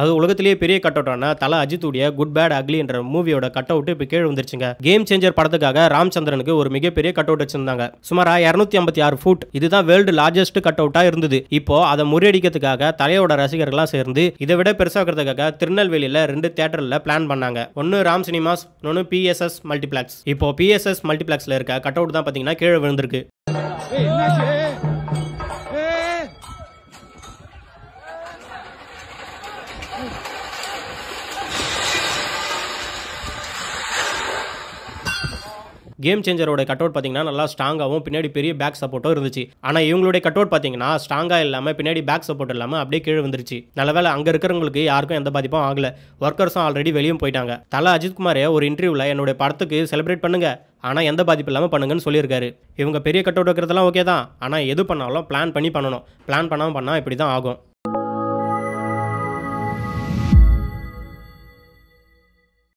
அது உலகத்திலேயே பெரிய கட் அவுட்டான தல அஜித் உடைய குட் பேட் அக்லி என்ற மூவியோட கட் அவுட் இப்போ கீழே வந்துருச்சுங்க. கேம் சேஞ்சர் படத்துக்காக ராம்சந்திரனுக்கு ஒரு மிகப்பெரிய கட் அவுட் வச்சிருந்தாங்க. சுமாரா 256 ஃபுட். இதுதான் வேர்ல்டு லார்ஜஸ்ட் கட் அவுட்டா இருந்தது. இப்போ அதை முறியடிக்கிறதுக்காக தலையோட ரசிகர்கள்லாம் சேர்ந்து இதை விட பெருசாக்கிறதுக்காக திருநெல்வேலியில 2 தியேட்டர்ல பிளான் பண்ணாங்க. ஒன்னு ராம் சினிமாஸ், இன்னொன்னு PSS மல்டிபிளெக்ஸ். இப்போ PSS மல்டிபிளெக்ஸ்ல இருக்க கட் அவுட் தான் பாத்தீங்கன்னா கீழே விழுந்திருக்கு. கேம் சேஞ்சரோட கட் அவுட் பார்த்தீங்கன்னா நல்லா ஸ்ட்ராங்காகவும் பின்னாடி பெரிய பேக் சப்போர்ட்டும் இருந்துச்சு. ஆனால் இவங்களுடைய கட் அவுட் பார்த்தீங்கன்னா ஸ்ட்ராங்காக இல்லாமல் பின்னாடி பேக் சப்போர்ட் இல்லாமல் அப்படியே கீழே வந்துருச்சு. நல்லவேளை அங்கே இருக்கிறவங்களுக்கு யாருக்கும் எந்த பாதிப்பும் ஆகல. ஒர்க்கர்ஸும் ஆல்ரெடி வெளியும் போயிட்டாங்க. தல அஜித் குமாரே ஒரு இன்டர்வியூவில் என்னுடைய படத்துக்கு செலிப்ரேட் பண்ணுங்க, ஆனால் எந்த பாதிப்பு இல்லாமல் பண்ணுங்கன்னு சொல்லியிருக்காரு. இவங்க பெரிய கட் அவுட் வைக்கிறதெல்லாம் ஓகே தான், ஆனால் எது பண்ணாலும் பிளான் பண்ணி பண்ணணும். பிளான் பண்ணாமல் பண்ணால் இப்படி தான் ஆகும்.